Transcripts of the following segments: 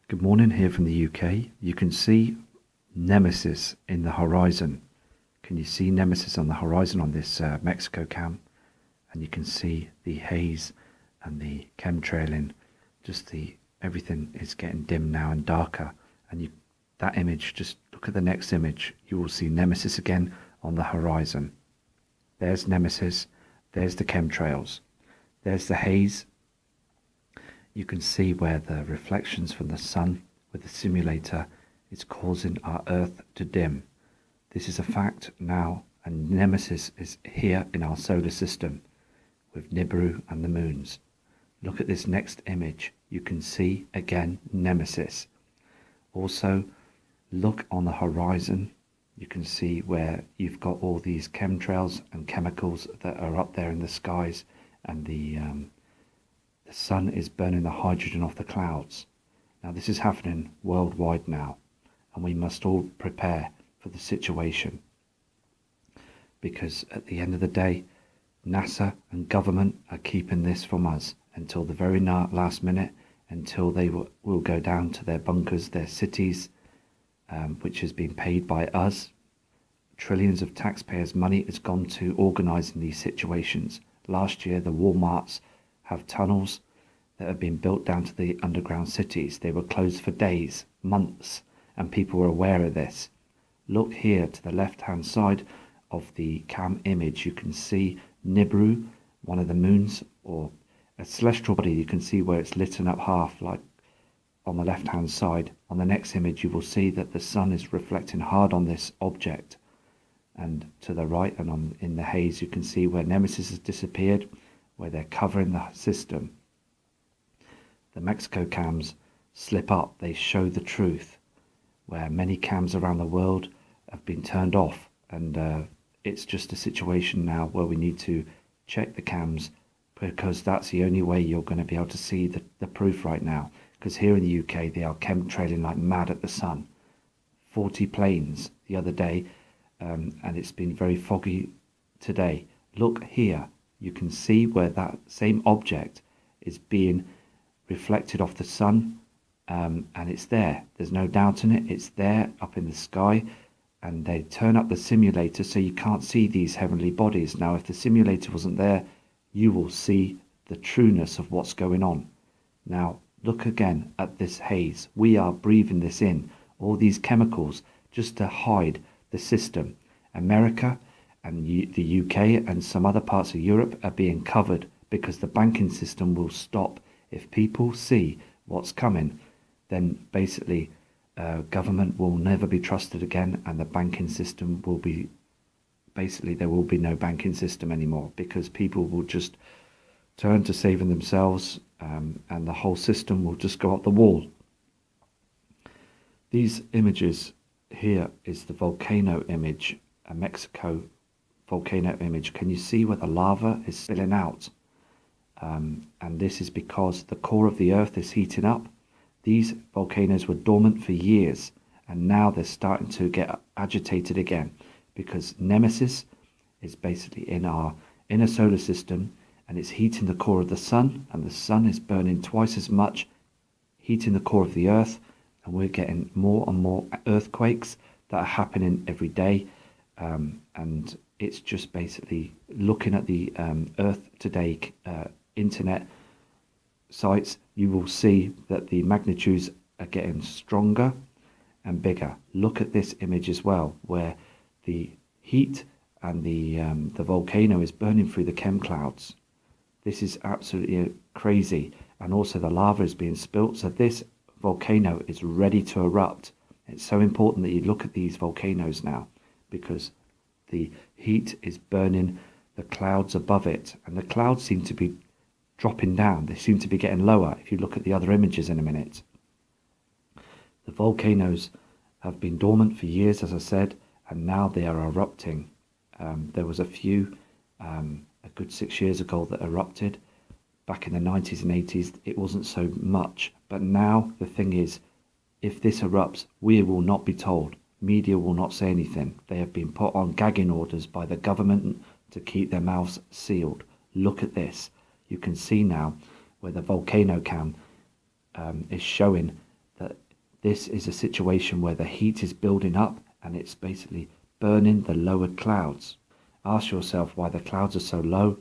Good morning here from the UK. You can see Nemesis in the horizon. Can you see Nemesis on the horizon on this Mexico cam? And you can see the haze and the chemtrailing. Everything is getting dim now and darker. And that image, just look at the next image. You will see Nemesis again on the horizon. There's Nemesis. There's the chemtrails. There's the haze. You can see where the reflections from the sun with the simulator is causing our Earth to dim. This is a fact now, and Nemesis is here in our solar system with Nibiru and the moons. Look at this next image. You can see again Nemesis. Also, look on the horizon. You can see where you've got all these chemtrails and chemicals that are up there in the skies, and the sun is burning the hydrogen off the clouds. Now this is happening worldwide now, and we must all prepare for the situation, because at the end of the day, NASA and government are keeping this from us until the very last minute, until they will go down to their bunkers, their cities, which has been paid by us. Trillions of taxpayers' money has gone to organising these situations. Last year, the Walmarts have tunnels that have been built down to the underground cities. They were closed for days, months, and people were aware of this. Look here to the left-hand side of the cam image. You can see Nibiru, one of the moons, or a celestial body. You can see where it's lit up half, like on the left-hand side. On the next image, you will see that the sun is reflecting hard on this object. And to the right and in the haze, you can see where Nemesis has disappeared, where they're covering the system. The Mexico cams slip up. They show the truth, where many cams around the world have been turned off. And it's just a situation now where we need to check the cams, because that's the only way you're going to be able to see the proof right now. Because here in the UK, they are chemtrailing like mad at the sun. 40 planes the other day, and it's been very foggy today. Look here. You can see where that same object is being reflected off the sun, and it's there. There's no doubt in it. It's there up in the sky, and they turn up the simulator so you can't see these heavenly bodies. Now, if the simulator wasn't there, you will see the trueness of what's going on. Now, look again at this haze. We are breathing this in, all these chemicals, just to hide the system. America and the UK and some other parts of Europe are being covered because the banking system will stop. If people see what's coming, then basically government will never be trusted again, and the banking system will be, basically there will be no banking system anymore, because people will just turn to saving themselves, and the whole system will just go up the wall. These images here is the volcano image, a Mexico volcano image. Can you see where the lava is spilling out? And this is because the core of the earth is heating up. These volcanoes were dormant for years, and now they're starting to get agitated again, because Nemesis is basically in our inner solar system, and it's heating the core of the sun, and the sun is burning twice as much, heating the core of the earth, and we're getting more and more earthquakes that are happening every day. And it's just basically looking at the Earth Today internet sites, you will see that the magnitudes are getting stronger and bigger. Look at this image as well, where the heat and the volcano is burning through the chem clouds. This is absolutely crazy. And also the lava is being spilt, so this volcano is ready to erupt. It's so important that you look at these volcanoes now, because the heat is burning the clouds above it, and the clouds seem to be dropping down. They seem to be getting lower if you look at the other images in a minute. The volcanoes have been dormant for years, as I said, and now they are erupting. There was a few a good 6 years ago that erupted. Back in the 90s and 80s, it wasn't so much. But now the thing is, if this erupts, we will not be told. Media will not say anything. They have been put on gagging orders by the government to keep their mouths sealed. Look at this. You can see now where the volcano cam is showing that This is a situation where the heat is building up and it's basically burning the lower clouds. Ask yourself why the clouds are so low.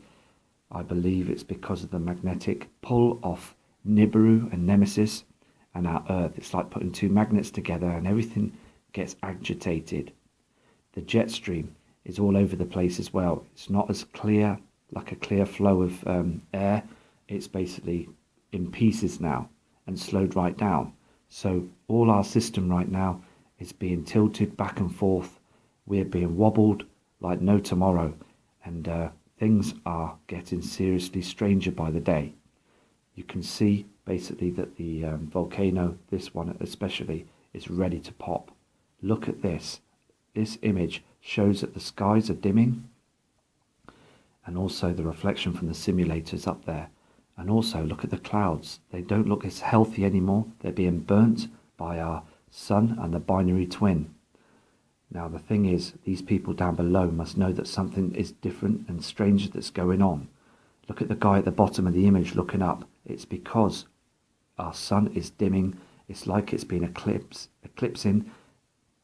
I believe it's because of the magnetic pull of Nibiru and Nemesis and our Earth. It's like putting two magnets together and everything gets agitated. The jet stream is all over the place as well. It's not as clear, like a clear flow of air. It's basically in pieces now and slowed right down. So all our system right now is being tilted back and forth. We're being wobbled like no tomorrow, and things are getting seriously stranger by the day. You can see basically that the volcano, this one especially, is ready to pop. Look at this. This image shows that the skies are dimming, and also the reflection from the simulators up there. And also look at the clouds. They don't look as healthy anymore. They're being burnt by our sun and the binary twin. Now the thing is, these people down below must know that something is different and strange that's going on. Look at the guy at the bottom of the image looking up. It's because our sun is dimming. It's like it's been eclipsing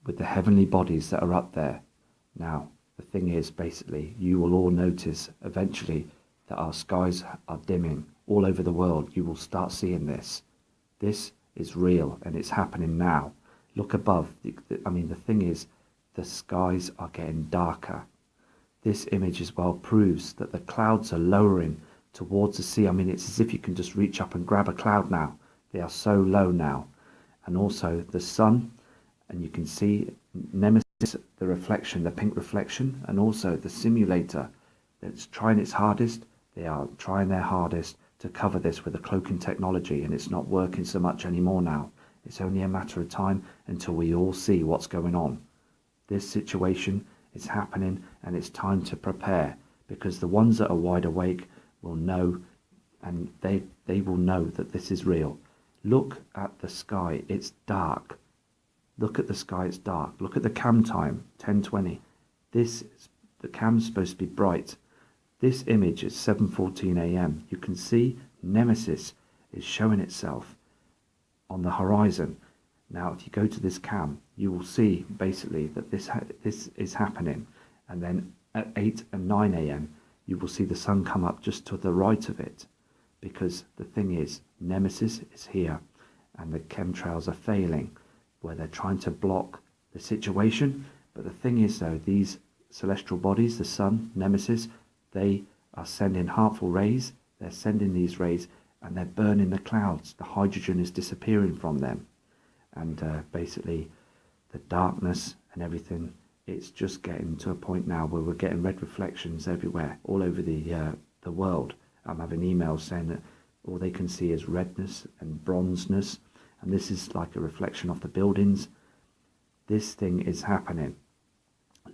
with the heavenly bodies that are up there. Now the thing is, basically, you will all notice eventually that our skies are dimming all over the world. You will start seeing this. This is real and it's happening now. Look above. I mean, the thing is, the skies are getting darker. This image as well proves that the clouds are lowering towards the sea. I mean, it's as if you can just reach up and grab a cloud now. They are so low now. And also the sun, and you can see Nemesis, the reflection, the pink reflection, and also the simulator that's trying its hardest. They are trying their hardest to cover this with a cloaking technology, and it's not working so much anymore now. It's only a matter of time until we all see what's going on. This situation is happening, and it's time to prepare, because the ones that are wide awake will know, and they will know that this is real. Look at the sky. It's dark. Look at the sky. It's dark. Look at the cam time, 10:20. The cam's supposed to be bright. This image is 7:14 a.m. You can see Nemesis is showing itself on the horizon. Now, if you go to this cam, you will see basically that this is happening. And then at 8 and 9 a.m., you will see the sun come up just to the right of it. Because the thing is, Nemesis is here, and the chemtrails are failing, where they're trying to block the situation. But the thing is, though, these celestial bodies, the sun, Nemesis, they are sending harmful rays. They're sending these rays, and they're burning the clouds. The hydrogen is disappearing from them. And basically, the darkness and everything, it's just getting to a point now where we're getting red reflections everywhere, all over the world. I'm having emails saying that all they can see is redness and bronzeness, and this is like a reflection of the buildings. This thing is happening.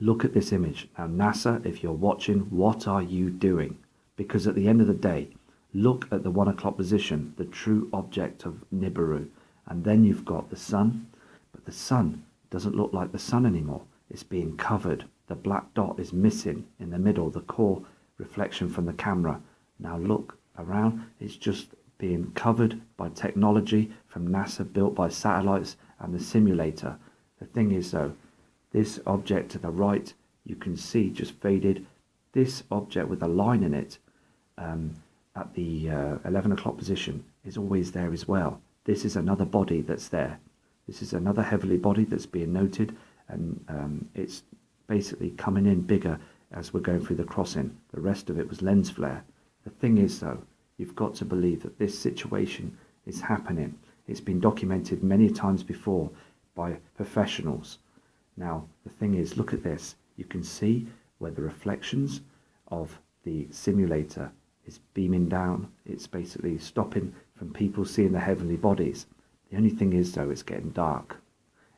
Look at this image. Now, NASA, if you're watching, what are you doing? Because at the end of the day, look at the 1 o'clock position, the true object of Nibiru. And then you've got the sun, but the sun doesn't look like the sun anymore. It's being covered. The black dot is missing in the middle, the core reflection from the camera. Now look around, it's just being covered by technology from NASA, built by satellites and the simulator. The thing is, though, this object to the right, you can see just faded. This object with a line in it at the 11 o'clock position is always there as well. This is another body that's there. This is another heavenly body that's being noted, and it's basically coming in bigger as we're going through the crossing. The rest of it was lens flare. The thing is, though, you've got to believe that this situation is happening. It's been documented many times before by professionals. Now, the thing is, look at this. You can see where the reflections of the simulator is beaming down. It's basically stopping from people seeing the heavenly bodies. The only thing is, though, it's getting dark.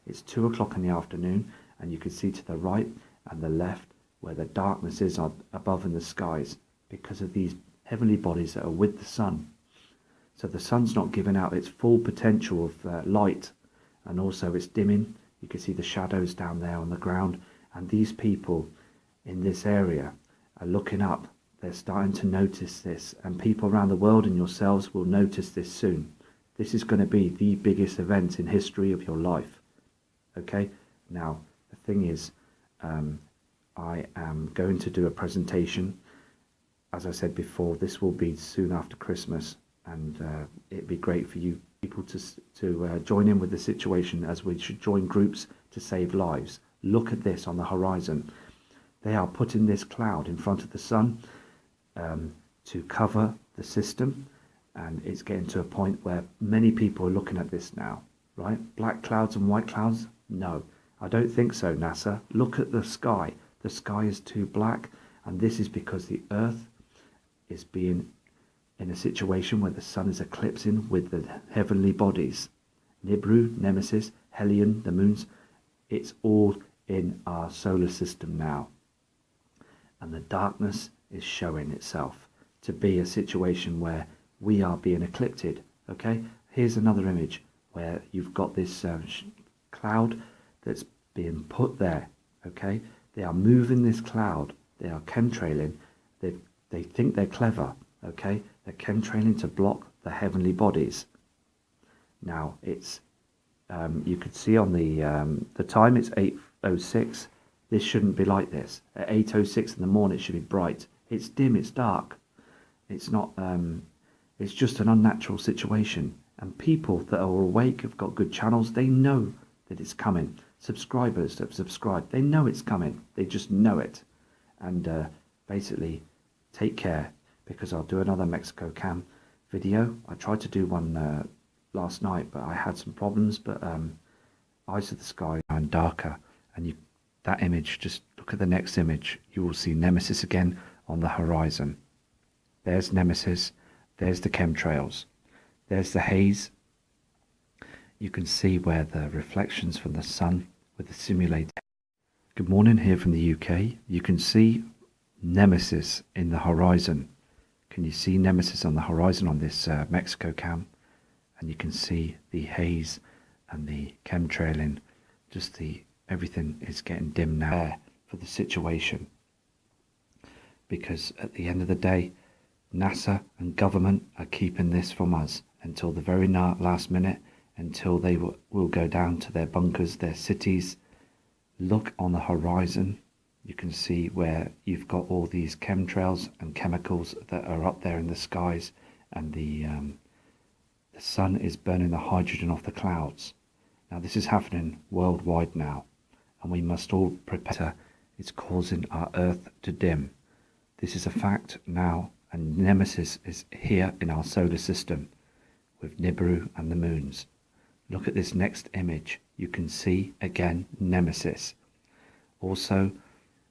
It's 2 o'clock in the afternoon, and you can see to the right and the left where the darkness is above in the skies, because of these heavenly bodies that are with the sun. So the sun's not giving out its full potential of light, and also it's dimming. You can see the shadows down there on the ground, and these people in this area are looking up. They're starting to notice this, and people around the world and yourselves will notice this soon. This is going to be the biggest event in history of your life. Okay? Now, the thing is, I am going to do a presentation. As I said before, this will be soon after Christmas, and it'd be great for you people to join in with the situation, as we should join groups to save lives. Look at this on the horizon. They are putting this cloud in front of the sun to cover the system, and it's getting to a point where many people are looking at this now, right? Black clouds and white clouds? No, I don't think so, NASA. Look at the sky. The sky is too black, and this is because the Earth is being in a situation where the sun is eclipsing with the heavenly bodies. Nibiru, Nemesis, Helion, the moons, it's all in our solar system now. And the darkness is showing itself to be a situation where we are being eclipsed. Okay, here's another image where you've got this cloud that's being put there. Okay, they are moving this cloud. They are chemtrailing. They think they're clever. Okay, they're chemtrailing to block the heavenly bodies. Now it's you could see on the time, it's 8:06. This shouldn't be like this. At 8:06 in the morning, it should be bright. It's dim. It's dark. It's not. It's just an unnatural situation. And people that are awake, have got good channels, they know that it's coming. Subscribers that have subscribed, they know it's coming. They just know it. And basically, take care, because I'll do another Mexico cam video. I tried to do one last night, but I had some problems. But eyes of the sky and darker, and that image, just look at the next image. You will see Nemesis again on the horizon. There's Nemesis. There's the chemtrails. There's the haze. You can see where the reflections from the sun with the simulator. Good morning here from the UK. You can see Nemesis in the horizon. Can you see Nemesis on the horizon on this Mexico cam? And you can see the haze and the chemtrailing. Just everything is getting dim now for the situation. Because at the end of the day, NASA and government are keeping this from us until the very last minute, until they will go down to their bunkers, their cities. Look on the horizon. You can see where you've got all these chemtrails and chemicals that are up there in the skies, and the sun is burning the hydrogen off the clouds. Now this is happening worldwide now, and we must all prepare. It's causing our Earth to dim. This is a fact now, and Nemesis is here in our solar system with Nibiru and the moons. Look at this next image. You can see again Nemesis. Also,